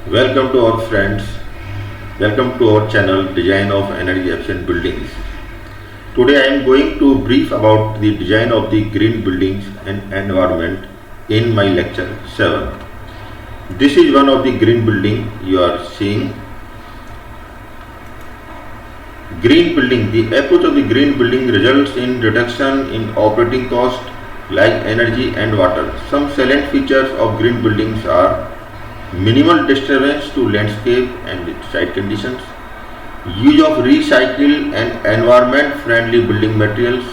Welcome to our friends. Welcome to our channel Design of Energy Efficient Buildings. Today I am going to brief about the design of the green buildings and environment in my lecture 7. This is one of the green building you are seeing. Green building. The approach of the green building results in reduction in operating cost like energy and water. Some salient features of green buildings are minimal disturbance to landscape and site conditions, use of recycled and environment-friendly building materials,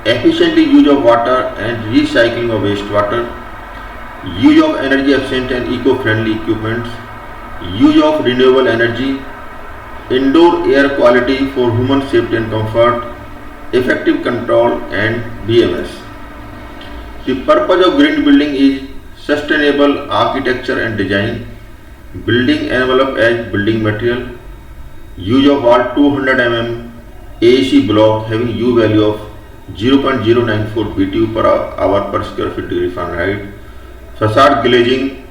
efficiently use of water and recycling of wastewater, use of energy efficient and eco-friendly equipments, use of renewable energy, indoor air quality for human safety and comfort, effective control and BMS. The purpose of green building is sustainable architecture and design, building envelope as building material, use of all 200 mm AAC block having U value of 0.094 BTU per hour per square feet degree Fahrenheit, facade glazing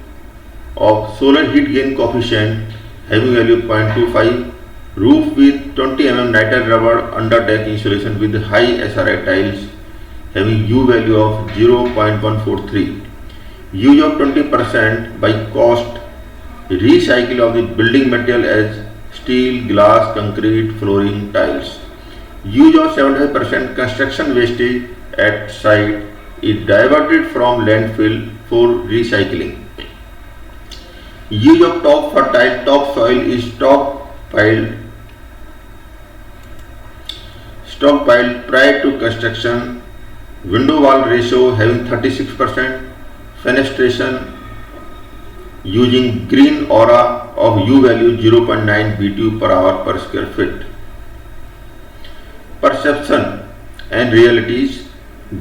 of solar heat gain coefficient having value of 0.25, roof with 20 mm nitrile rubber underdeck insulation with high SRI tiles having U value of 0.143. Use of 20% by cost recycle of the building material as steel, glass, concrete, flooring, tiles. Use of 75% construction wastage at site is diverted from landfill for recycling. Use of top fertile topsoil is stockpiled prior to construction. Window wall ratio having 36%. Fenestration using green aura of U value 0.9 BTU per hour per square feet. Perception and realities.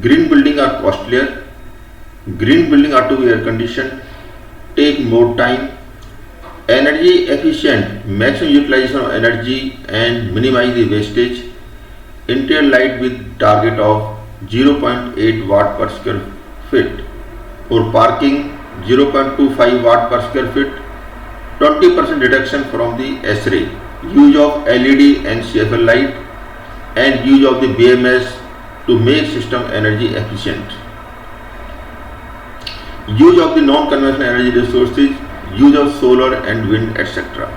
Green building are costlier. Green building are to be air conditioned, take more time, energy efficient, maximum utilization of energy and minimize the wastage, interior light with target of 0.8 watt per square feet. For parking 0.25 watt per square feet, 20% reduction from the S-ray, use of LED and CFL light and use of the BMS to make system energy efficient. Use of the non-conventional energy resources, use of solar and wind etc.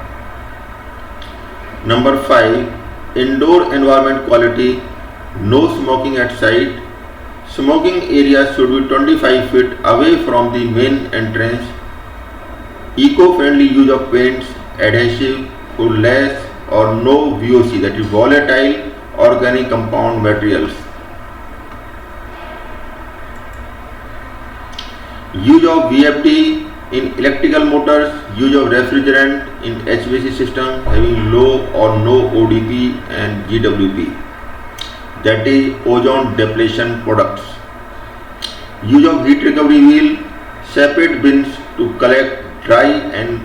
Number 5. Indoor environment quality, no smoking at site. Smoking area should be 25 feet away from the main entrance. Eco-friendly use of paints, adhesive for less or no VOC, that is volatile organic compound materials. Use of VFD in electrical motors, use of refrigerant in HVAC system having low or no ODP and GWP, that is ozone depletion products. Use of heat recovery wheel, separate bins to collect dry and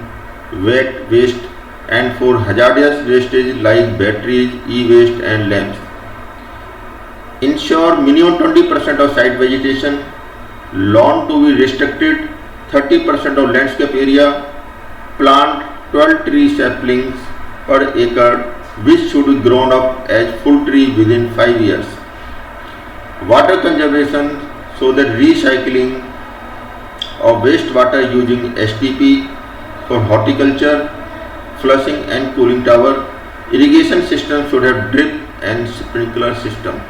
wet waste and for hazardous wastage like batteries, e-waste and lamps. Ensure minimum 20% of site vegetation, lawn to be restricted, 30% of landscape area, plant 12 tree saplings per acre which should be grown up as full tree within 5 years. Water conservation, so that recycling of wastewater using STP for horticulture, flushing and cooling tower. Irrigation system should have drip and sprinkler system.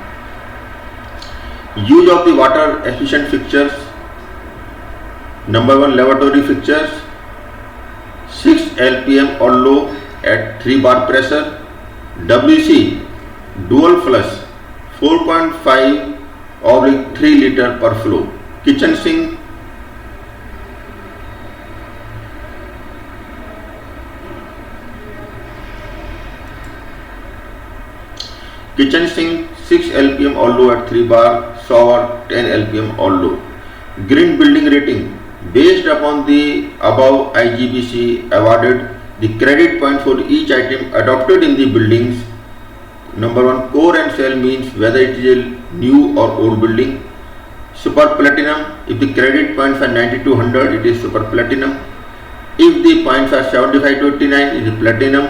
Use of the water efficient fixtures. Number 1, lavatory fixtures 6 LPM or low at 3 bar pressure. WC dual flush 4.5/3 liter per flow. Kitchen sink Kitchen sink 6 LPM or low at 3 bar, shower 10 LPM or low. Green building rating. Based upon the above, IGBC awarded the credit point for each item adopted in the buildings. Number 1, core and shell means whether it is a new or old building. Super platinum, if the credit points are 90 to 100, it is super platinum. If the points are 75 to 89, it is platinum,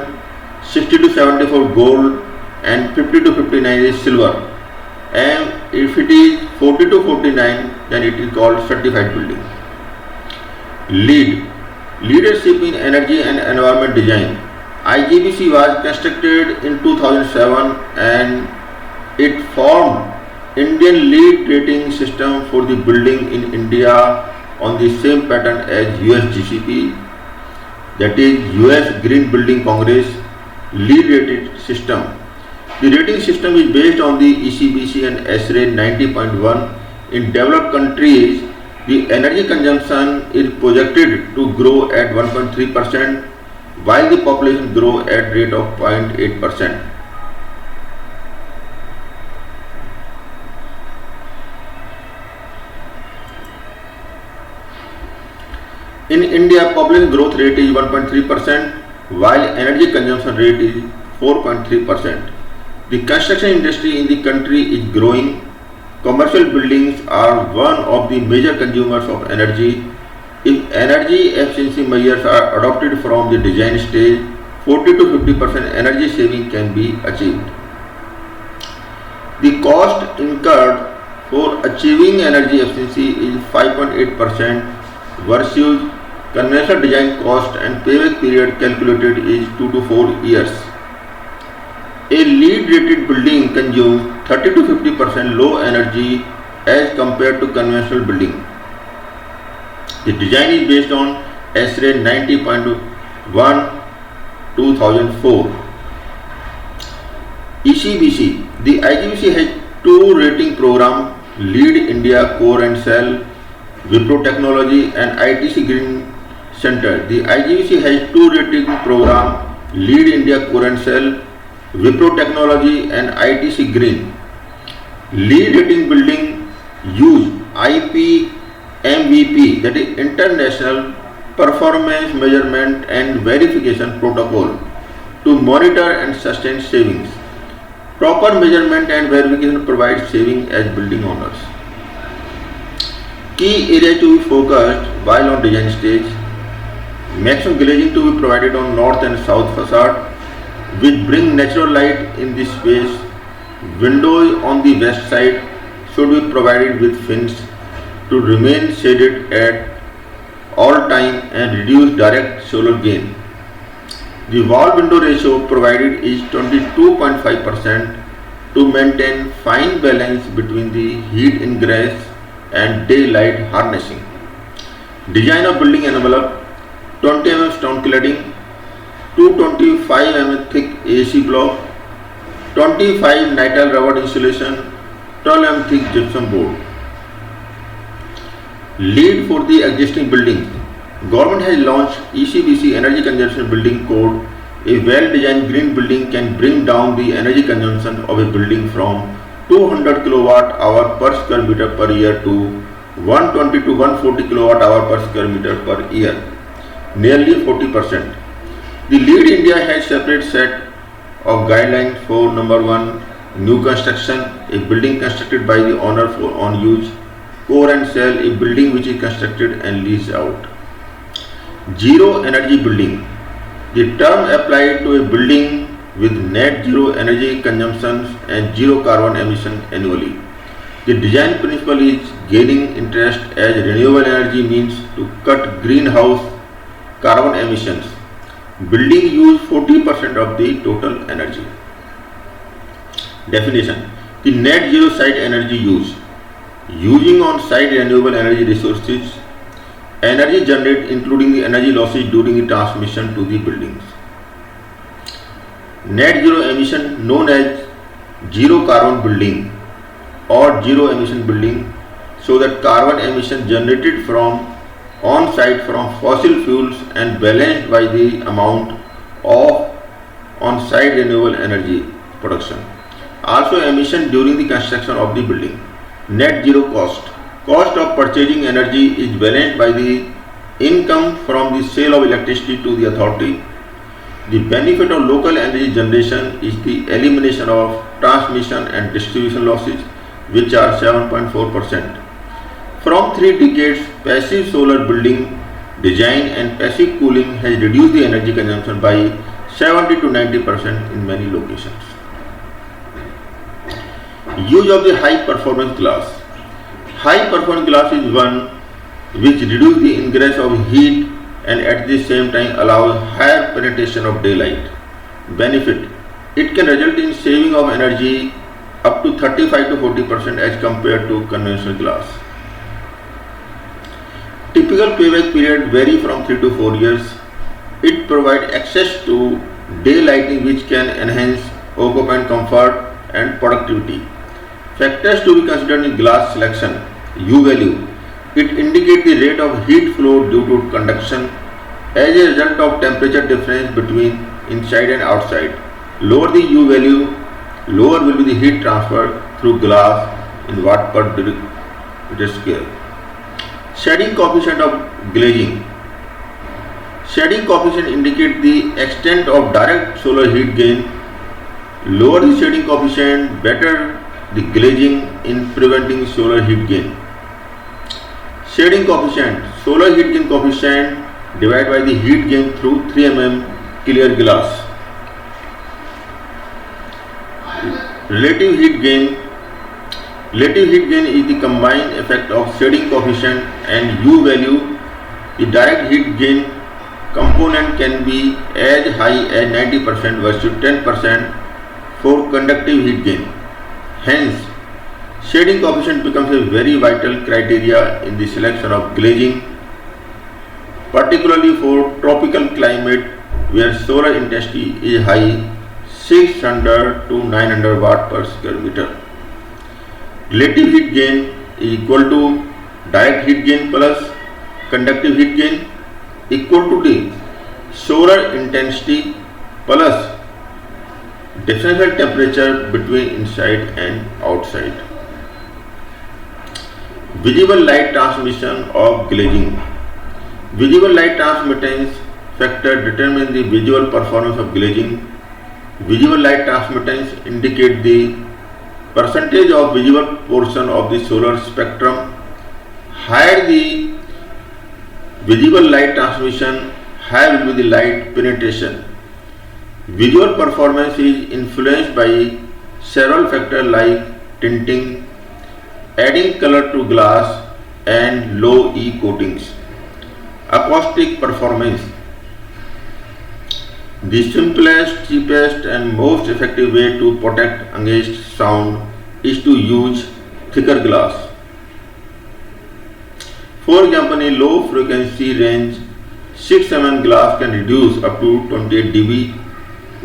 60 to 74 gold, and 50 to 59 is silver. And if it is 40 to 49, then it is called certified building. Leadership in energy and environment design. IGBC was constructed in 2007 and it formed Indian lead rating system for the building in India on the same pattern as US GCP, that is US Green Building Congress lead rated system. The rating system is based on the ECBC and SRAE 90.1. In developed countries, the energy consumption is projected to grow at 1.3% while the population grow at rate of 0.8%. In India, population growth rate is 1.3% while energy consumption rate is 4.3%. The construction industry in the country is growing. Commercial buildings are one of the major consumers of energy. If energy efficiency measures are adopted from the design stage, 40 to 50% energy saving can be achieved. The cost incurred for achieving energy efficiency is 5.8% versus conventional design cost, and payback period calculated is 2 to 4 years. A LEED rated building consumes 30 to 50% low energy as compared to conventional building. The design is based on SRAE 90.1 2004. ECBC. The IGBC has two rating programs, LEED India Core and Cell, Wipro Technology and ITC Green Center. The IGBC has two rating programs, LEED India Core and Cell, Wipro Technology and ITC Green. LEED rating building use IPMVP, that is International Performance Measurement and Verification Protocol, to monitor and sustain savings. Proper measurement and verification provide saving as building owners. Key areas to be focused while on design stage. Maximum glazing to be provided on north and south facade, which bring natural light in this space. Windows on the west side should be provided with fins to remain shaded at all time and reduce direct solar gain. The wall window ratio provided is 22.5% to maintain fine balance between the heat ingress and daylight harnessing. Design of building envelope: 20 mm stone cladding, 225 mm thick AC block, 25 nitrile rubber insulation, 12 mm thick gypsum board. LEED for the existing buildings. Government has launched ECBC Energy Consumption Building Code. A well-designed green building can bring down the energy consumption of a building from 200 kWh per square meter per year to 120 to 140 kWh per square meter per year, nearly 40%. The LEED India has separate set of guidelines for number 1, new construction, a building constructed by the owner for on use; core and cell, a building which is constructed and leased out. Zero energy building. The term applied to a building with net zero energy consumption and zero carbon emission annually. The design principle is gaining interest as renewable energy means to cut greenhouse carbon emissions. Building use 40% of the total energy. Definition: the net zero site energy use. Using on site renewable energy resources, energy generated including the energy losses during the transmission to the buildings. Net zero emission, known as zero carbon building or zero emission building, so that carbon emission generated from on site from fossil fuels and balanced by the amount of on site renewable energy production. Also emission during the construction of the building. Net zero cost. Cost of purchasing energy is balanced by the income from the sale of electricity to the authority. The benefit of local energy generation is the elimination of transmission and distribution losses, which are 7.4%. From 3 decades, passive solar building design and passive cooling has reduced the energy consumption by 70 to 90% in many locations. Use of the high performance glass. High performance glass is one which reduces the ingress of heat and at the same time allows higher penetration of daylight. Benefit: it can result in saving of energy up to 35 to 40% as compared to conventional glass. Typical payback period vary from 3 to 4 years. It provides access to daylighting which can enhance occupant comfort and productivity. Factors to be considered in glass selection. U value. It indicates the rate of heat flow due to conduction as a result of temperature difference between inside and outside. Lower the U value, lower will be the heat transfer through glass in watt per meter square. Shading coefficient of glazing. Shading coefficient indicates the extent of direct solar heat gain. Lower the shading coefficient, better the glazing in preventing solar heat gain. Shading coefficient. Solar heat gain coefficient divided by the heat gain through 3 mm clear glass. Relative heat gain. Relative heat gain is the combined effect of shading coefficient and U value. The direct heat gain component can be as high as 90% versus 10% for conductive heat gain. Hence, shading coefficient becomes a very vital criteria in the selection of glazing, particularly for tropical climate where solar intensity is high, 600 to 900 watt per square meter. Relative heat gain is equal to direct heat gain plus conductive heat gain equal to the solar intensity plus differential temperature between inside and outside. Visible light transmission of glazing. Visible light transmittance factor determines the visual performance of glazing. Visible light transmittance indicate the percentage of visible portion of the solar spectrum. Higher the visible light transmission, higher will be the light penetration. Visual performance is influenced by several factors like tinting, adding color to glass, and low E coatings. Acoustic performance. The simplest, cheapest, and most effective way to protect against sound is to use thicker glass. For example, in low frequency range, 6 mm glass can reduce up to 28 dB,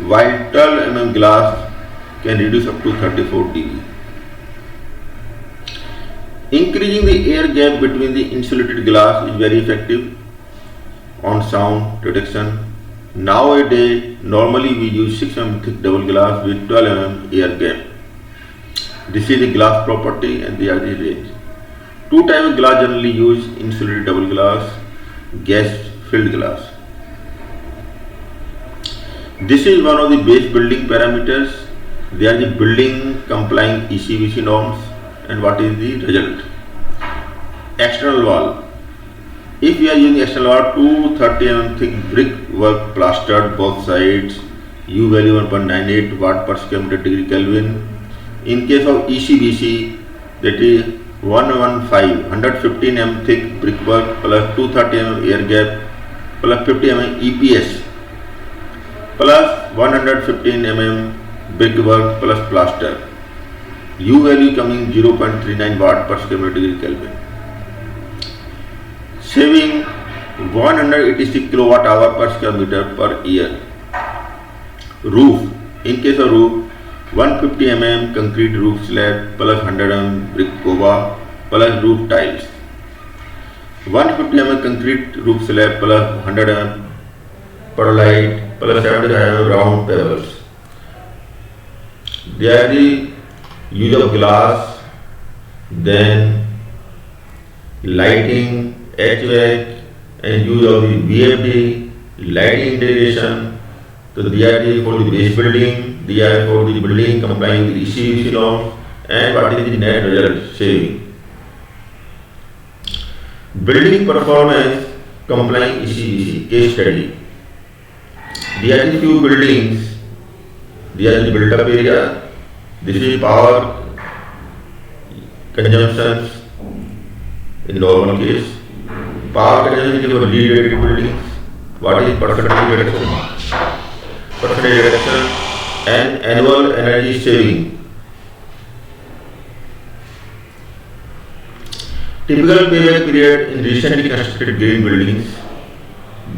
while 12 mm glass can reduce up to 34 dB. Increasing the air gap between the insulated glass is very effective on sound reduction. Nowadays, normally we use 6 mm thick double glass with 12 mm air gap. This is the glass property and the RG range. Two types of glass generally used: insulated double glass, gas filled glass. This is one of the base building parameters. They are the building complying ECBC norms. And what is the result? External wall. If we are using external wall, 230 mm thick brick work plastered both sides, U value 1.98 watt per square meter degree Kelvin. In case of ECBC, that is 115 mm thick brickwork plus 230 mm air gap plus 50 mm EPS plus 115 mm brickwork plus plaster. U value coming 0.39 watt per square meter degree Kelvin. Saving 186 kilowatt hour per square meter per year. Roof. In case of roof, 150 mm concrete roof slab plus 100 mm brick cover plus roof tiles. 150 mm concrete roof slab plus 100 mm perlite plus 75 mm round pebbles. They are the use of glass, then lighting, HVAC, and use of the VFD, lighting integration. So they are for the base building, they are for the building complying with the ECBC norms, and what is the net result saving. Building performance complying ECBC. Case study. There are few buildings. There is the built-up area. This is power consumptions in normal case. Power consumption is for lead-rated buildings. What is percentage reduction? Percentage reduction and annual energy saving. Typical payback period in recently constructed green buildings.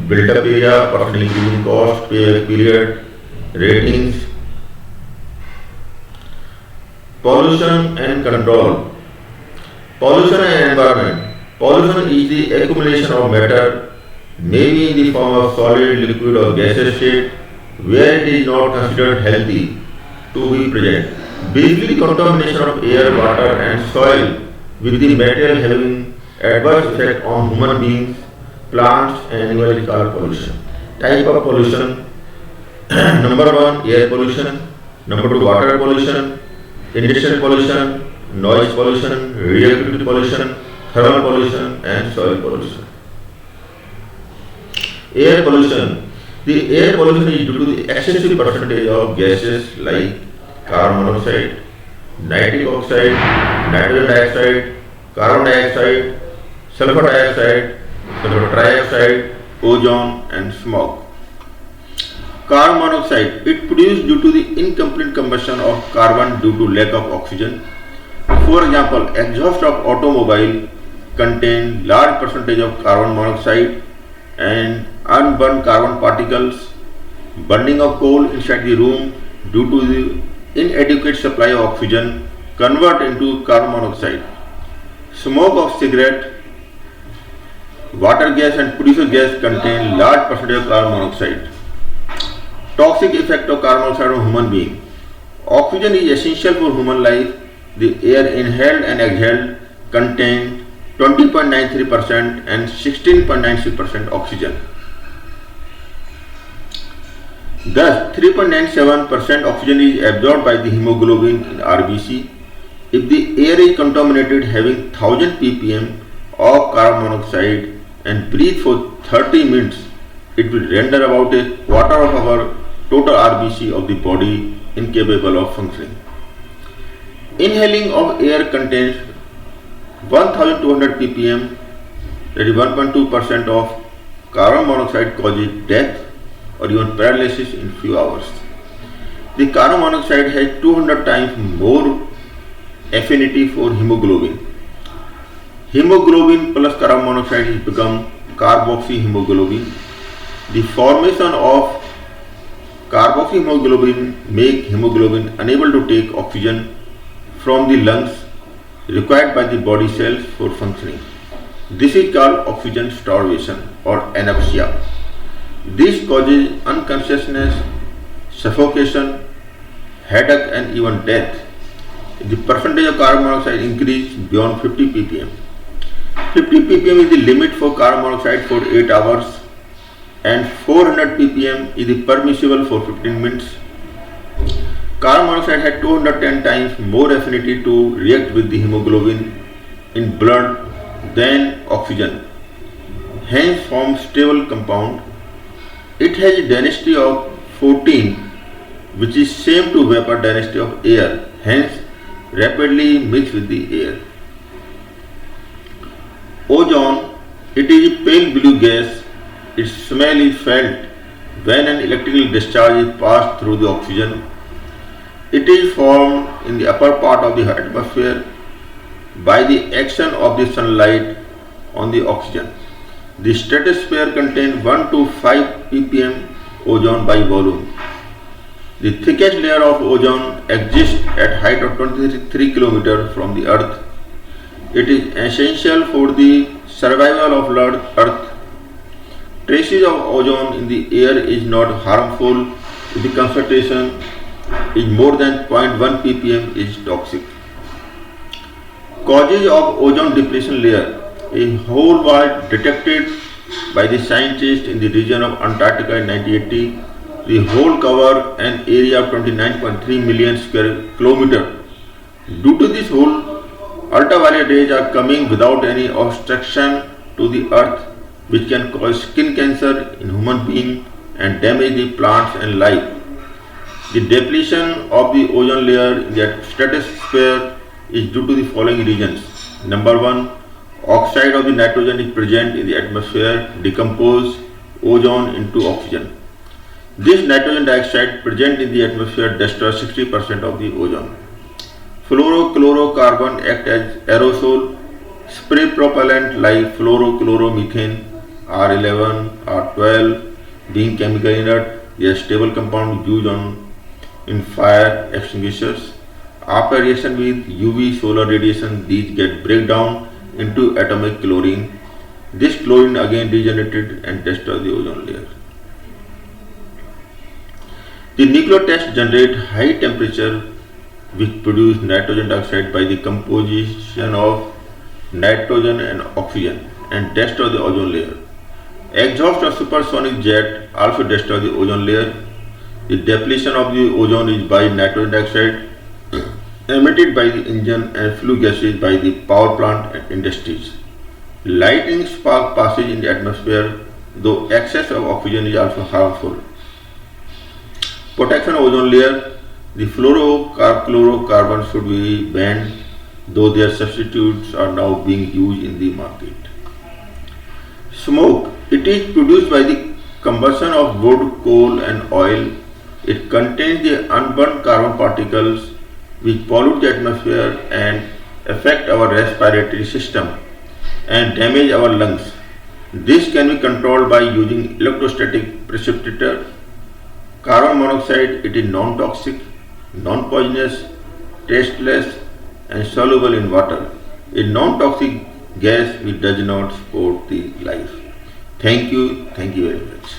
Built-up area, percentage increasing cost, payback period, ratings. Pollution and control. Pollution and environment. Pollution is the accumulation of matter, maybe in the form of solid, liquid or gaseous state, where it is not considered healthy to be present. Basically, the contamination of air, water and soil with the material having adverse effect on human beings, plants and animals is called pollution. Type of pollution. Number 1, air pollution. Number 2, water pollution. Industrial pollution, noise pollution, radioactive pollution, thermal pollution and soil pollution. Air pollution. The air pollution is due to the excessive percentage of gases like carbon monoxide, nitric oxide, nitrogen dioxide, carbon dioxide, sulfur dioxide, sulfur trioxide, ozone and smog. Carbon monoxide, it produced due to the incomplete combustion of carbon due to lack of oxygen. For example, exhaust of automobile contain large percentage of carbon monoxide and unburned carbon particles. Burning of coal inside the room due to the inadequate supply of oxygen convert into carbon monoxide. Smoke of cigarette, water gas and producer gas contain large percentage of carbon monoxide. Toxic effect of carbon monoxide on human being. Oxygen is essential for human life. The air inhaled and exhaled contain 20.93% and 16.96% oxygen. Thus, 3.97% oxygen is absorbed by the hemoglobin in RBC. If the air is contaminated having 1000 ppm of carbon monoxide and breathe for 30 minutes, it will render about a quarter of our total RBC of the body incapable of functioning. Inhaling of air contains 1200 ppm, that is 1.2% of carbon monoxide causes death or even paralysis in few hours. The carbon monoxide has 200 times more affinity for hemoglobin. Hemoglobin plus carbon monoxide has become carboxyhemoglobin. The formation of carboxyhemoglobin make hemoglobin unable to take oxygen from the lungs required by the body cells for functioning. This is called oxygen starvation or anoxia. This causes unconsciousness, suffocation, headache and even death. The percentage of carbon monoxide increase beyond 50 ppm. 50 ppm is the limit for carbon monoxide for 8 hours and 400 ppm is the permissible for 15 minutes. Carbon monoxide had 210 times more affinity to react with the hemoglobin in blood than oxygen, hence forms stable compound. It has a density of 14, which is same to vapor density of air, hence rapidly mixed with the air. Ozone, it is a pale blue gas. Its smell is felt when an electrical discharge is passed through the oxygen. It is formed in the upper part of the atmosphere by the action of the sunlight on the oxygen. The stratosphere contains 1 to 5 ppm ozone by volume. The thickest layer of ozone exists at height of 23 km from the earth. It is essential for the survival of earth. Traces of ozone in the air is not harmful if the concentration is more than 0.1 ppm is toxic. Causes of ozone depletion layer. A hole was detected by the scientists in the region of Antarctica in 1980. The hole covered an area of 29.3 million square kilometer. Due to this hole, ultraviolet rays are coming without any obstruction to the earth. which can cause skin cancer in human being and damage the plants and life. The depletion of the ozone layer in the stratosphere is due to the following reasons. Number one, oxide of the nitrogen is present in the atmosphere, decompose ozone into oxygen. This nitrogen dioxide present in the atmosphere destroys 60% of the ozone. Fluorochlorocarbon act as aerosol, spray propellant like fluorochloromethane, R11, R12, being chemical inert, they are stable compound used in fire extinguishers. After reaction with UV solar radiation, these get break down into atomic chlorine. This chlorine again regenerated and destroys the ozone layer. The nuclear test generate high temperature which produce nitrogen dioxide by the composition of nitrogen and oxygen and destroy the ozone layer. Exhaust of supersonic jet also destroy the ozone layer. The depletion of the ozone is by nitrogen dioxide emitted by the engine and flue gases by the power plant and industries. Lightning spark passage in the atmosphere, though excess of oxygen is also harmful. Protection of ozone layer, the fluorochlorocarbons should be banned, though their substitutes are now being used in the market. Smoke, it is produced by the combustion of wood, coal and oil. It contains the unburnt carbon particles which pollute the atmosphere and affect our respiratory system and damage our lungs. This can be controlled by using electrostatic precipitator. Carbon monoxide, it is non-toxic, non-poisonous, tasteless and soluble in water. A non-toxic gas which does not support the life. Thank you very much.